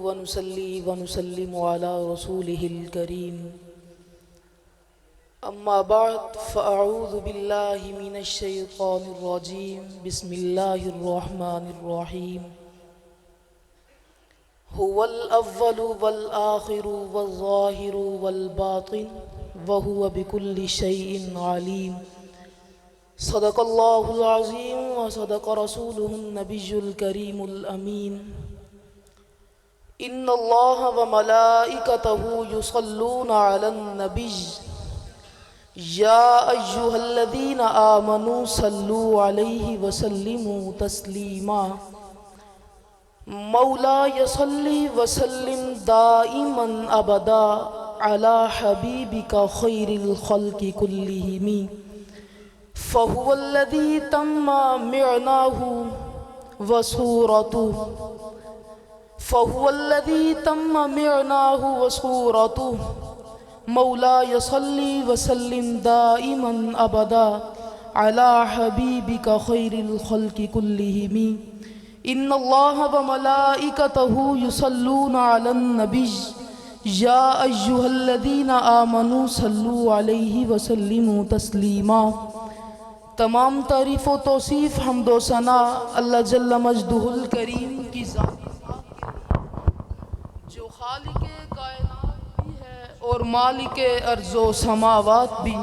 ونصلي ونسلم على رسوله الكريم أما بعد فأعوذ بالله من الشيطان الرجيم بسم الله الرحمن الرحيم هو الأول والآخر والظاهر والباطن وهو بكل شيء عليم صدق الله العظيم وصدق رسوله النبي الكريم الأمين إن الله وملائكته يصلون على النبي يا أيها الذين آمنوا صلوا عليه وسلموا تسليما مولاي صل وسلم دائما أبدا على حبيبك خير الخلق كلهم فهو الذي تم معناه وصورته مولاي صل وسلم دائما أبدا على حبيبك خير الخلق كلهم إن الله وملائكته يصلون على النبي يا أيها الذين آمنوا صلوا عليه وسلموا تسليما تمام تعریف و توصیف حمد و ثنا اللہ جل مجدہ الکریم کی ذات جو خالق کائنات بھی ہے اور مالک ارض و سماوات بھی۔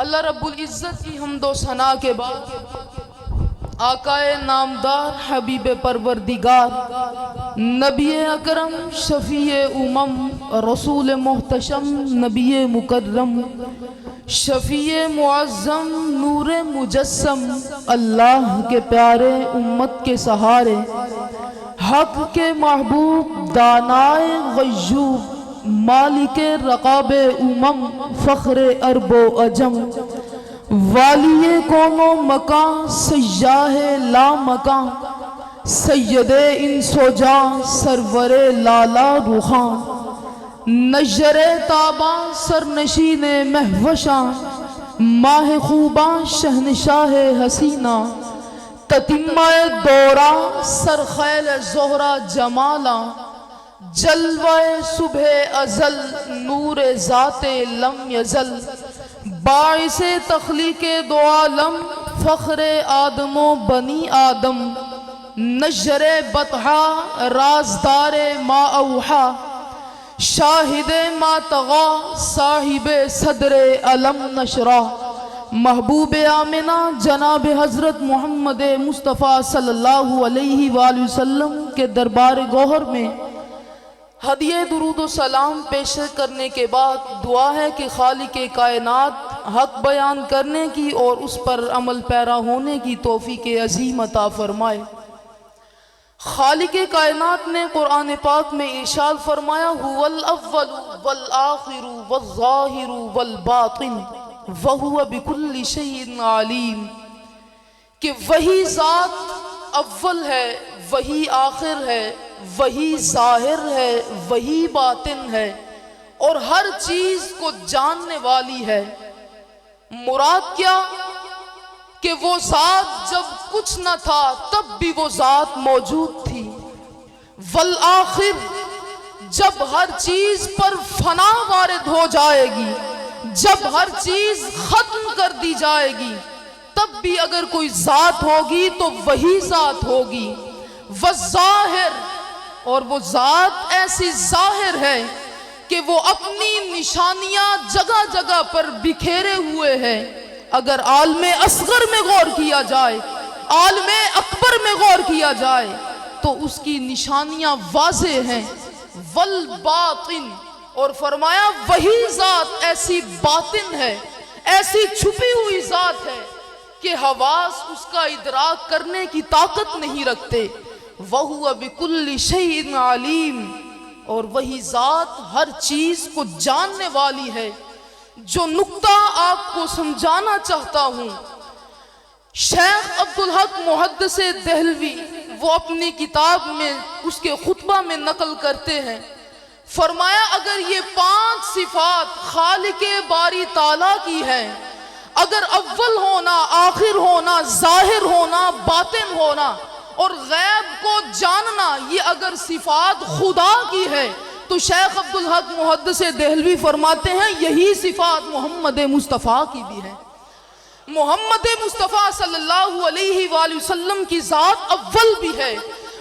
اللہ رب العزت کی حمد و ثنا کے بعد آقائے نامدار حبیب پروردگار نبی اکرم شفیع امم رسول محتشم نبی مکرم شفیع معظم نور مجسم اللہ کے پیارے امت کے سہارے حق کے محبوب دانائے غیوب مالک رقاب امم فخر عرب و عجم والی کون و مکان سیاہ لا مکان سید انس و جاں سرور لالا رخان نجر تاباں سرنشین مہوشاں ماہ خوباں شہنشاہ حسینہ تتمہ دوراں سرخیل زہرہ جمالاں جلوہ صبح ازل نور ذات لم یزل باعث تخلیق دو عالم فخر آدم و بنی آدم نجر بطحا رازدار ما اوحا شاہد ما تغا صاحب صدر علم نشرا محبوب آمنہ جناب حضرت محمد مصطفیٰ صلی اللہ علیہ وآلہ وسلم کے دربار گوہر میں ہدیہ درود و سلام پیش کرنے کے بعد دعا ہے کہ خالق کائنات حق بیان کرنے کی اور اس پر عمل پیرا ہونے کی توفیق عظیم عطا فرمائے۔ خالق کائنات نے قرآن پاک میں ارشاد فرمایا هو الاول والآخر والظاہر والباطن وهو بكل شيء علیم، کہ وہی ذات اول ہے، وہی آخر ہے، وہی ظاہر ہے، وہی باطن ہے اور ہر چیز کو جاننے والی ہے۔ مراد کیا؟ کہ وہ ذات جب کچھ نہ تھا تب بھی وہ ذات موجود تھی، والآخر جب ہر چیز پر فنا وارد ہو جائے گی، جب ہر چیز ختم کر دی جائے گی تب بھی اگر کوئی ذات ہوگی تو وہی ذات ہوگی، والظاہر اور وہ ذات ایسی ظاہر ہے کہ وہ اپنی نشانیاں جگہ جگہ پر بکھیرے ہوئے ہیں۔ اگر عالم اصغر میں غور کیا جائے، عالم اکبر میں غور کیا جائے تو اس کی نشانیاں واضح ہیں۔ والباطن اور فرمایا وہی ذات ایسی باطن ہے، ایسی چھپی ہوئی ذات ہے کہ حواس اس کا ادراک کرنے کی طاقت نہیں رکھتے۔ وَهُوَ بِكُلِّ شَيْءٍ عَلِيمٌ اور وہی ذات ہر چیز کو جاننے والی ہے۔ جو نقطہ آپ کو سمجھانا چاہتا ہوں، شیخ عبدالحق محدث دہلوی وہ اپنی کتاب میں اس کے خطبہ میں نقل کرتے ہیں، فرمایا اگر یہ 5 صفات خالق باری تعالیٰ کی ہیں، اگر اول ہونا، آخر ہونا، ظاہر ہونا، باطن ہونا اور غیب کو جاننا یہ اگر صفات خدا کی ہے تو شیخ عبدالحق محدث دہلوی فرماتے ہیں یہی صفات محمد مصطفیٰ کی بھی ہے۔ محمد مصطفیٰ صلی اللہ علیہ وآلہ وسلم کی ذات اول بھی ہے،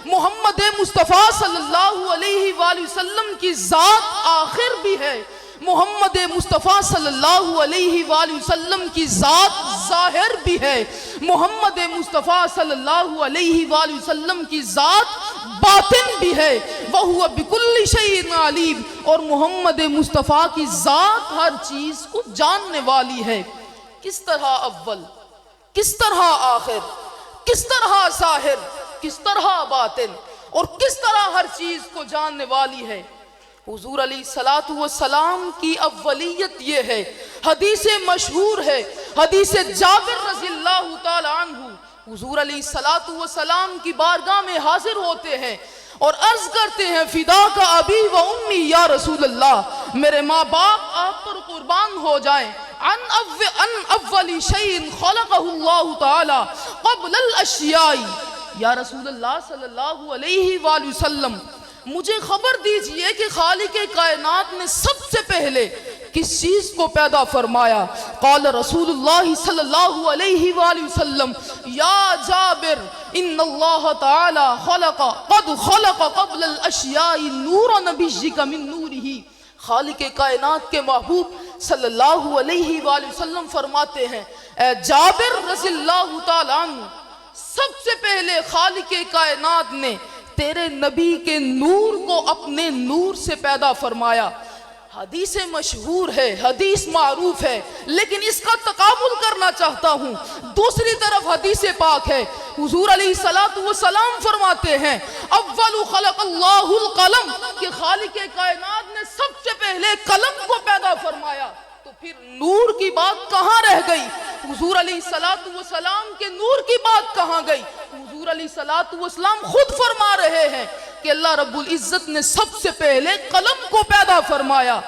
محمد مصطفیٰ صلی اللہ علیہ وآلہ وسلم کی ذات آخر بھی ہے، محمد مصطفیٰ صلی اللہ علیہ وآلہ وسلم کی ذات ظاہر بھی ہے، محمد مصطفیٰ صلی اللہ علیہ وآلہ وسلم کی ذات باطن بھی ہے، وَهُوَ بِكُلِّ شَيْءٍ عَلِيمٌ، اور محمد مصطفیٰ کی ذات ہر چیز کو جاننے والی ہے۔ کس طرح اول، کس طرح آخر، کس طرح ظاہر، کس طرح باطن، اور کس طرح ہر چیز کو جاننے والی ہے۔ حضور علیہ السلام کی اولیت یہ ہے، حدیث مشہور ہے، حدیث جابر رضی اللہ تعالی عنہ، حضور علیہ السلام کی بارگاہ میں حاضر ہوتے ہیں اور عرض کرتے ہیں فدا کا ابی و امی یا رسول اللہ، میرے ماں باپ آپ پر قربان ہو جائیں، ان اول شیء خلقہ اللہ تعالی قبل الاشیاء، یا رسول اللہ صلی اللہ علیہ وآلہ وسلم مجھے خبر دیجئے کہ خالق کائنات نے سب سے پہلے کس چیز کو پیدا فرمایا؟ قال رسول اللہ صلی اللہ علیہ وآلہ وسلم یا جابر ان اللہ تعالی قد خلق قبل الاشیاء نور نبیک من نورہ، خالق کائنات کے محبوب صلی اللہ علیہ وآلہ وسلم فرماتے ہیں اے جابر رضی اللہ تعالیٰ عنہ، سب سے پہلے خالق کائنات نے تیرے نبی کے نور کو اپنے نور سے پیدا فرمایا۔ حدیث مشہور ہے، حدیث معروف ہے، لیکن اس کا تقابل کرنا چاہتا ہوں۔ دوسری طرف حدیث پاک ہے، حضور علیہ السلام فرماتے ہیں اول خلق اللہ القلم، کہ خالق کائنات نے سب سے پہلے قلم کو پیدا فرمایا، تو پھر نور کی بات کہاں رہ گئی؟ حضور علیہ السلام کے نور کی بات کہاں گئی؟ حضور علیہ السلام خود فرما رہے ہیں کہ اللہ رب العزت نے سب سے پہلے قلم کو پیدا فرمایا۔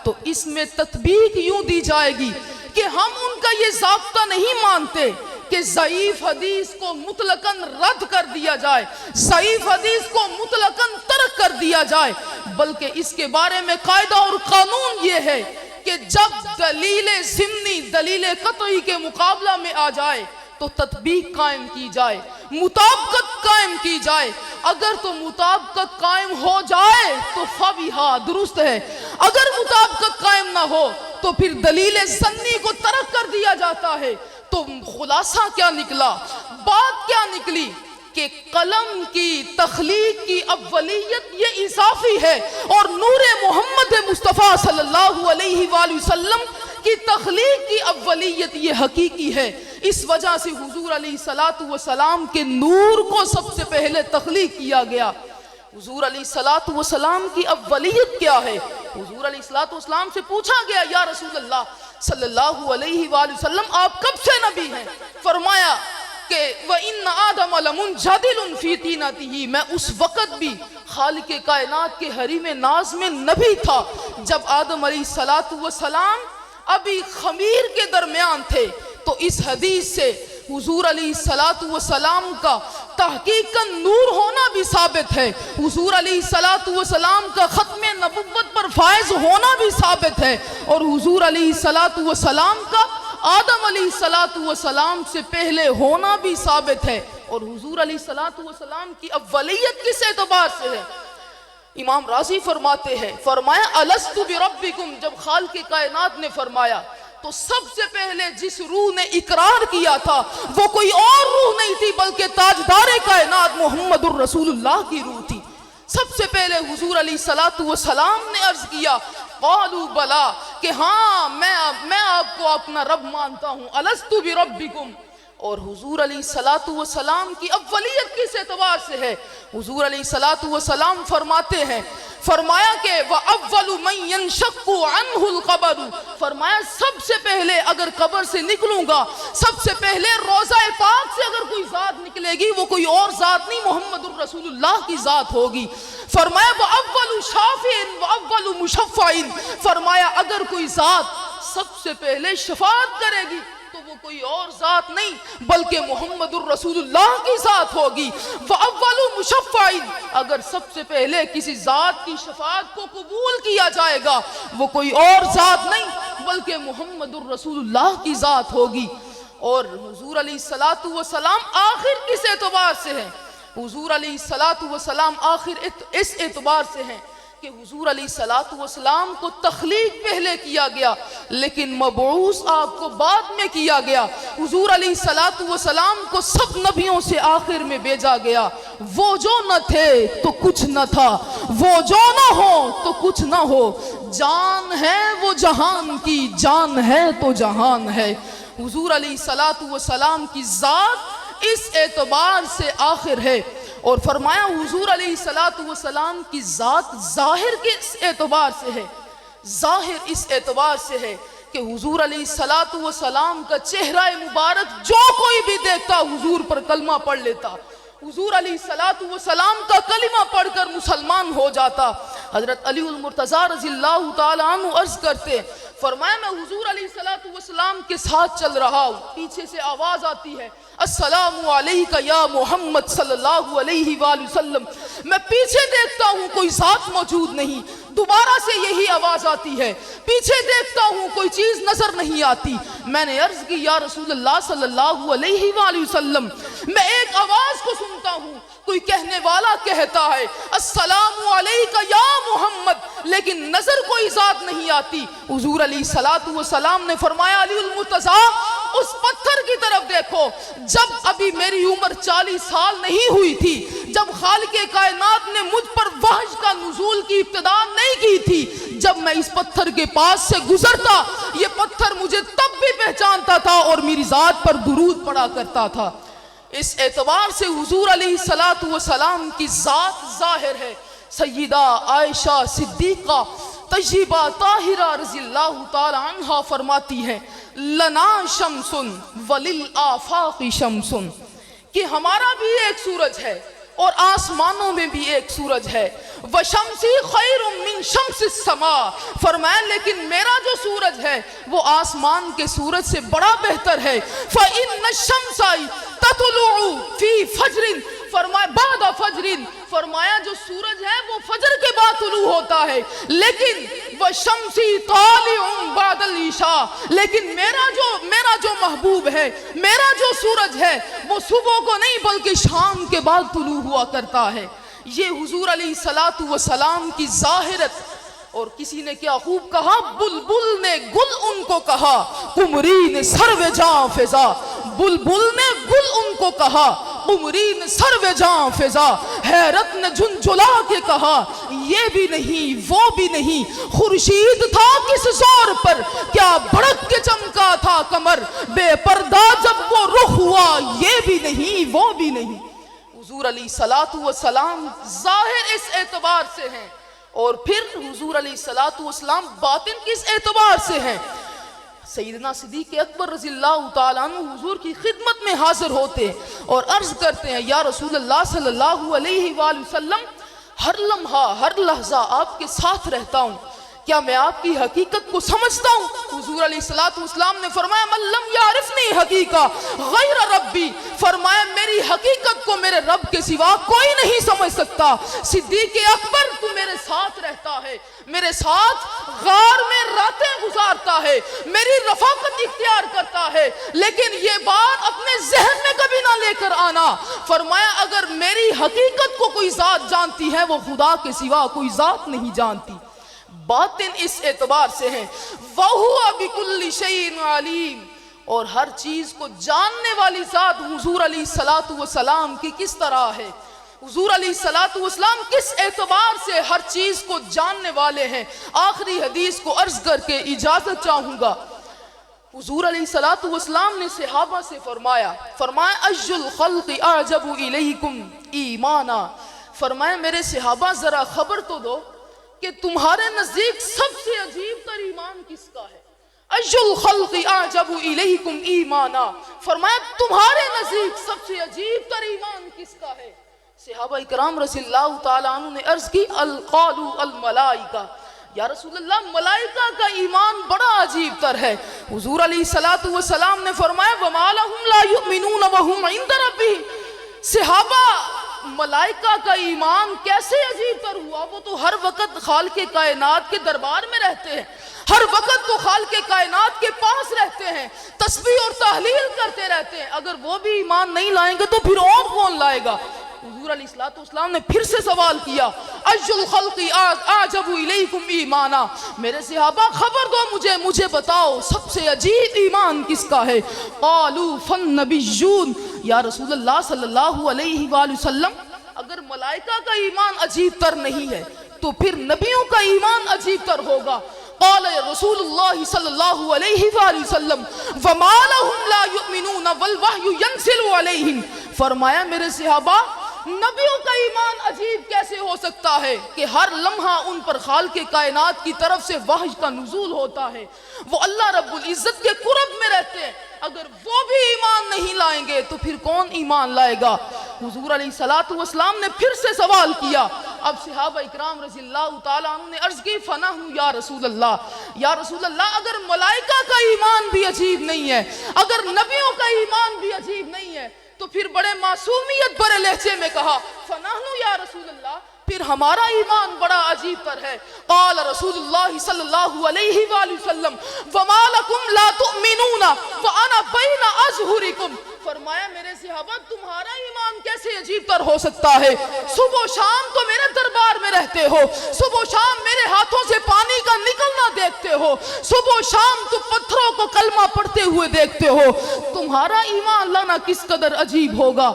تو اس میں تطبیق یوں دی جائے گی کہ ہم ان کا یہ ضابطہ نہیں مانتے کہ ضعیف حدیث کو مطلقاً رد کر دیا جائے، ضعیف حدیث کو مطلقاً ترک کر دیا جائے، بلکہ اس کے بارے میں قاعدہ اور قانون یہ ہے کہ جب دلیل ضمنی دلیل قطعی کے مقابلہ میں آ جائے تو تطبیق قائم کی جائے، مطابقت قائم کی جائے۔ اگر تو مطابقت قائم ہو جائے تو فبیہا، درست ہے، اگر مطابقت قائم نہ ہو تو پھر دلیل ضمنی کو ترک کر دیا جاتا ہے۔ تو خلاصہ کیا نکلا، بات کیا نکلی کہ قلم کی تخلیق کی اولیت یہ اضافی ہے، اور نور محمد مصطفیٰ صلی اللہ علیہ وآلہ وسلم کی تخلیق کی اولیت یہ حقیقی ہے۔ اس وجہ سے حضور علیہ السلام کے نور کو سب سے پہلے تخلیق کیا گیا۔ حضور علیہ السلام کی اولیت کیا ہے؟ حضور علیہ السلام سے پوچھا گیا یا رسول اللہ صلی اللہ علیہ وآلہ وسلم آپ کب سے نبی ہیں؟ فرمایا کہ وَإِنَّ آدَمَ لَمُنْجَدِلٌ فِي طِينَتِهِ، میں اس وقت بھی خالق کائنات کے حریم ناز میں نبی تھا جب آدم علیہ السلام ابھی خمیر کے درمیان تھے۔ تو اس حدیث سے حضور علیہ السلام کا تحقیقاً نور ہونا بھی ثابت ہے، حضور علیہ السلام کا ختم نبوت پر فائز ہونا بھی ثابت ہے، اور حضور علیہ السلام کا آدم علیہ السلام سے پہلے ہونا بھی ثابت ہے۔ اور حضور علیہ السلام کی اولیت کس اعتبار سے ہے؟ امام راضی فرماتے ہیں، فرمایا الست بربکم، جب خالق کائنات نے فرمایا تو سب سے پہلے جس روح نے اقرار کیا تھا وہ کوئی اور روح نہیں تھی بلکہ تاجدار کائنات محمد الرسول اللہ کی روح تھی۔ سب سے پہلے حضور علیہ السلام نے عرض کیا قالوا بلا، کہ ہاں میں آپ کو اپنا رب مانتا ہوں، الست بربکم۔ اور حضور علیہ السلام کی اولیت کس اعتبار سے ہے؟ حضور علیہ السلام فرماتے ہیں، فرمایا کہ وَأَوَّلُ مَنْ يَنْشَقُّ عَنْهُ الْقَبَرُ، فرمایا سب سے پہلے اگر قبر سے نکلوں گا، سب سے پہلے روضہ پاک سے اگر کوئی ذات نکلے گی وہ کوئی اور ذات نہیں، محمد الرسول اللہ کی ذات ہوگی۔ فرمایا وَأَوَّلُ شَافِعٍ وَأَوَّلُ مُشَفَّعٍ، فرمایا اگر کوئی ذات سب سے پہلے شفاعت کرے گی تو وہ کوئی اور ذات نہیں بلکہ محمد الرسول اللہ کی ذات ہوگی۔ وَأَوَّلُ مُشَفَّعٍ، اگر سب سے پہلے کسی ذات کی شفاعت کو قبول کیا جائے گا وہ کوئی اور ذات نہیں بلکہ محمد الرسول اللہ کی ذات ہوگی۔ اور حضور علیہ السلام آخر کس اعتبار سے ہیں؟ حضور علیہ السلام آخر اس اعتبار سے ہیں کہ حضور علیہ السلام کو تخلیق پہلے کیا گیا لیکن مبعوث آپ کو بعد میں کیا گیا۔ حضور علیہ السلام کو سب نبیوں سے آخر میں بھیجا گیا۔ وہ جو نہ تھے تو کچھ نہ تھا، وہ جو نہ ہو تو کچھ نہ ہو، جان ہے وہ جہان کی، جان ہے تو جہان ہے۔ حضور علیہ السلام کی ذات اس اعتبار سے آخر ہے۔ اور فرمایا حضور علیہ السلام کی ذات ظاہر کس اعتبار سے ہے؟ ظاہر اس اعتبار سے ہے کہ حضور علیہ السلام کا چہرہ مبارک جو کوئی بھی دیکھتا حضور پر کلمہ پڑھ لیتا، حضور علیہ السلام کا کلمہ پڑھ کر مسلمان ہو جاتا۔ حضرت علی المرتضیٰ رضی اللہ تعالیٰ عنہ عرض کرتے، فرمایا میں حضور علیہ السلام کے ساتھ چل رہا ہوں، پیچھے سے آواز آتی ہے السلام علیکہ یا محمد صلی اللہ علیہ وآلہ وسلم۔ میں پیچھے دیکھتا ہوں کوئی ذات موجود نہیں، دوبارہ سے یہی آواز آتی ہے، پیچھے دیکھتا ہوں کوئی چیز نظر نہیں آتی۔ میں نے عرض کی یا رسول اللہ صلی اللہ علیہ وآلہ وسلم، میں ایک آواز کو سنتا ہوں، کوئی کہنے والا کہتا ہے السلام علیکہ یا محمد، لیکن نظر کوئی ذات نہیں آتی۔ حضور علیہ السلام نے فرمایا علی المرتضیٰ اس پتھر کی طرف دیکھو، جب ابھی میری عمر 40 سال نہیں ہوئی تھی، جب خالق کائنات نے مجھ پر وحی کا نزول کی ابتدا نہیں کی تھی، جب میں اس پتھر کے پاس سے گزرتا یہ پتھر مجھے تب بھی پہچانتا تھا اور میری ذات پر درود پڑا کرتا تھا۔ اس اعتبار سے حضور علیہ السلام کی ذات ظاہر ہے۔ سیدہ عائشہ صدیقہ طیبہ طاہرہ رضی اللہ تعالی عنہا فرماتی ہیں لنا شمس وللآفاق شمس، کہ ہمارا بھی ایک سورج ہے اور آسمانوں میں بھی ایک سورج ہے۔ وشمسی خیر من شمس السماء، فرمایا لیکن میرا جو سورج ہے وہ آسمان کے سورج سے بڑا بہتر ہے۔ فإن الشمس تطلع فی فجر، فرمایا بعد فجر، فرمایا جو سورج ہے وہ فجر کے بعد طلوع ہوتا ہے، لیکن وشمسی طالع بعد العشاء، لیکن میرا جو محبوب ہے، میرا جو سورج ہے وہ صبح کو نہیں بلکہ شام کے بعد طلوع ہوا کرتا ہے۔ یہ حضور علیہ السلام کی ظاہرت۔ اور کسی نے کیا خوب کہا، بلبل نے گل ان کو کہا، قمری نے سرو جاں فضا، بلبل نے گل ان کو کہا، قمری نے سرو جاں فضا، حیرت نے جھنجھلا کے کہا یہ بھی نہیں وہ بھی نہیں، خورشید تھا کس زور پر کیا بڑک کے چمکا تھا کمر، بے پردہ جب وہ رخ ہوا یہ بھی نہیں وہ بھی نہیں۔ حضور علیہ السلام ظاہر اس اعتبار سے ہیں، اور پھر حضور علیہ السلام باطن کس اعتبار سے ہیں؟ سیدنا صدیق اکبر رضی اللہ تعالیٰ عنہ حضور کی خدمت میں حاضر ہوتے اور عرض کرتے ہیں یا رسول اللہ صلی اللہ علیہ وآلہ وسلم، ہر لمحہ ہر لحظہ آپ کے ساتھ رہتا ہوں، کیا میں آپ کی حقیقت کو سمجھتا ہوں؟ حضور علیہ السلام نے فرمایا من لم یعرفنی حقیقہ غیر ربی، فرمایا میری حقیقت کو میرے رب کے سوا کوئی نہیں سمجھ سکتا۔ صدیق اکبر تو میرے ساتھ رہتا ہے، میرے ساتھ غار میں راتیں گزارتا ہے، میری رفاقت اختیار کرتا ہے، لیکن یہ بات اپنے ذہن میں کبھی نہ لے کر آنا۔ فرمایا اگر میری حقیقت کو کوئی ذات جانتی ہے وہ خدا کے سوا کوئی ذات نہیں جانتی۔ باطن اس اعتبار سے ہیں وَهُوَ بِكُلِّ شَيْءٍ عَلِيمٌ، اور ہر چیز کو جاننے والی ذات حضور علیہ السلام کی کس طرح ہے؟ حضور علیہ السلام کس اعتبار سے ہر چیز کو جاننے والے ہیں؟ آخری حدیث کو عرض کر کے اجازت چاہوں گا۔ حضور علیہ السلام نے صحابہ سے فرمایا اَيُّ الْخَلْقِ أَعْجَبُ إِلَيْكُمْ إِيمَانًا، فرمایا میرے صحابہ ذرا خبر تو دو کہ تمہارے نزدیک سب سے عجیب تر ایمان کس کا ہے؟ اَيُّ الْخَلْقِ أَعْجَبُ إِلَيْكُمْ إِيمَانًا، فرمایا تمہارے نزدیک سب سے عجیب تر ایمان کس کا ہے؟ صحابہ اکرام رضی اللہ تعالیٰ عنہ نے عرض کی قالوا الملائکہ، یا رسول اللہ ملائکہ کا ایمان بڑا عجیب تر ہے۔ حضور علیہ الصلوۃ والسلام نے فرمایا وَمَا لَهُمْ لَا يُؤْمِنُونَ وَهُمْ عِندَ رَبِّهِمْ۔ صحابہ ملائکہ کا ایمان کیسے عجیب تر ہوا؟ وہ تو ہر وقت خالق کائنات کے دربار میں رہتے ہیں، ہر وقت وہ خالق کائنات کے پاس رہتے ہیں، تسبیح اور تحلیل کرتے رہتے ہیں۔ اگر وہ بھی ایمان نہیں لائیں گے تو پھر اور کون لائے گا؟ حضور علیہ الصلوۃ والسلام نے پھر سے سوال کیا اَيُّ الْخَلْقِ أَعْجَبُ إِلَيْكُمْ ایمانا، میرے صحابہ خبر دو مجھے بتاؤ سب سے عجیب ایمان کس کا ہے؟ قالوا فالنبیون، یا رسول اللہ صلی اللہ علیہ وآلہ وسلم اگر ملائکہ کا ایمان عجیب تر نہیں ہے تو پھر نبیوں کا ایمان عجیب تر ہوگا۔ قال رسول اللہ صلی اللہ علیہ وآلہ وسلم وَمَا لَهُمْ لَا يُؤْمِنُونَ وَالْوَحْيُ يَنزِلُ عَلَيْهِمْ، فرمایا میرے صحابہ نبیوں کا ایمان عجیب کیسے ہو سکتا ہے کہ ہر لمحہ ان پر خالق کائنات کی طرف سے وحی کا نزول ہوتا ہے، وہ اللہ رب العزت کے قرب میں رہتے ہیں، اگر وہ بھی ایمان نہیں لائیں گے تو پھر کون ایمان لائے گا؟ حضور علیہ الصلوۃ والسلام نے پھر سے سوال کیا۔ اب صحابہ اکرام رضی اللہ تعالیٰ عنہ نے عرض کی فَنَحْنُ یا رسول اللہ اگر ملائکہ کا ایمان بھی عجیب نہیں ہے، اگر نبیوں کا ایمان بھی عجیب نہیں ہے تو پھر بڑے معصومیت بھرے لہجے میں کہا فَنَحْنُ یا رسول اللہ پھر ہمارا ایمان بڑا عجیب تر ہے۔ قال رسول اللہ صلی اللہ علیہ وآلہ وسلم وَمَا لَكُمْ لَا تُؤْمِنُونَ وَأَنَا بَيْنَ أَظْهُرِكُمْ، فرمایا میرے صحابہ تمہارا ایمان کیسے عجیب تر ہو سکتا ہے؟ صبح و شام تو میرے دربار میں رہتے ہو، صبح و شام میرے ہاتھوں سے پانی کا نکلنا دیکھتے ہو، صبح و شام تو پتھروں کو کلمہ پڑھتے ہوئے دیکھتے ہو، تمہارا ایمان لانا کس قدر عجیب ہوگا؟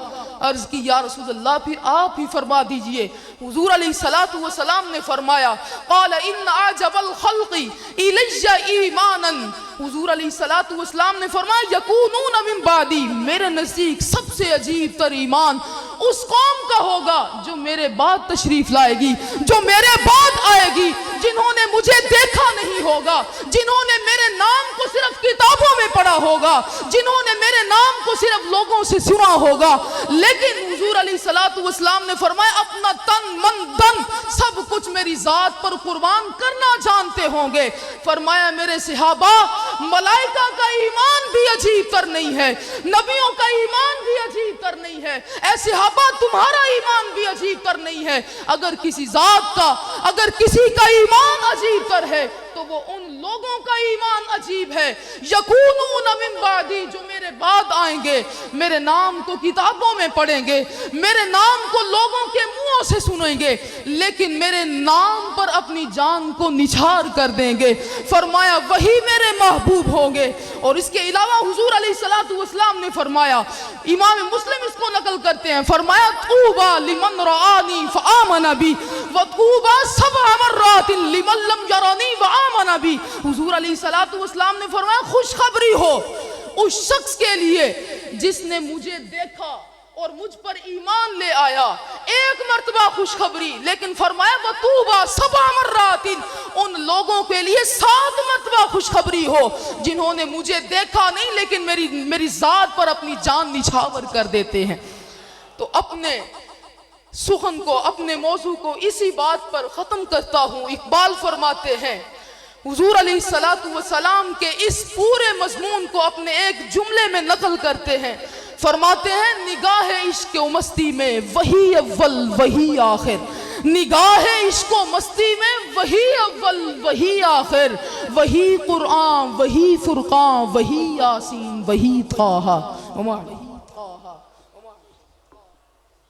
عرض کی یا رسول اللہ پھر آپ ہی فرما دیجئے۔ حضور علیہ الصلوۃ والسلام نے فرمایا قال ان اعجب الخلق الی ایمانا، حضور علیہ الصلوۃ والسلام نے فرمایا یکونون من بعدی، میرے نزدیک سب سے عجیب تر ایمان اس قوم کا ہوگا جو میرے بعد تشریف لائے گی، جو میرے بعد آئے گی، جنہوں نے مجھے دیکھا نہیں ہوگا، جنہوں نے میرے نام کو صرف کتابوں میں پڑھا ہوگا، جنہوں نے میرے نام کو صرف لوگوں سے سنا ہوگا، لیکن حضور علیہ الصلوۃ والسلام نے فرمایا اپنا تن من دن سب کچھ میری ذات پر قربان کرنا جانتے ہوں گے۔ فرمایا میرے صحابہ ملائکہ کا ایمان بھی عجیب تر نہیں ہے، نبیوں کا ایمان بھی عجیب تر نہیں ہے، اے صحابہ تمہارا ایمان بھی عجیب تر نہیں ہے۔ اگر کسی ذات کا، اگر کسی کا ایمان عجیب تر ہے تو وہ ان لوگوں کا ایمان عجیب ہے یکونون من بعدی، جو میرے بعد آئیں گے، میرے نام کو کتابوں میں پڑھیں گے، میرے نام کو لوگوں کے منہوں سے سنیں گے، لیکن میرے نام پر اپنی جان کو نچھار کر دیں گے۔ فرمایا وہی میرے محبوب ہوں گے۔ اور اس کے علاوہ حضور علیہ الصلوۃ والسلام نے فرمایا، امام مسلم اس کو نقل کرتے ہیں، فرمایا طوبی لمن رآنی فآمن بی وطوبی 7 مرات لمن لم یرانی وآمن بی، حضور علیہ الصلوۃ والسلام نے فرمایا خوشخبری ہو اس شخص کے لیے جس نے مجھے دیکھا اور مجھ پر ایمان لے آیا، ایک مرتبہ خوشخبری، لیکن فرمایا وطوبی 7 مرات، ان لوگوں کے لیے 7 مرتبہ خوشخبری ہو جنہوں نے مجھے دیکھا نہیں لیکن میری ذات پر اپنی جان نچھاور کر دیتے ہیں۔ تو اپنے سخن کو، اپنے موضوع کو اسی بات پر ختم کرتا ہوں۔ اقبال فرماتے ہیں حضور علیہ الصلوۃ والسلام کے اس پورے مضمون کو اپنے ایک جملے میں نقل کرتے ہیں، فرماتے ہیں نگاہ عشق و مستی میں وہی اول وہی آخر، نگاہ عشق و مستی میں وہی اول وہی آخر، وہی قرآن وہی فرقان وہی یاسین وہی طٰہٰ۔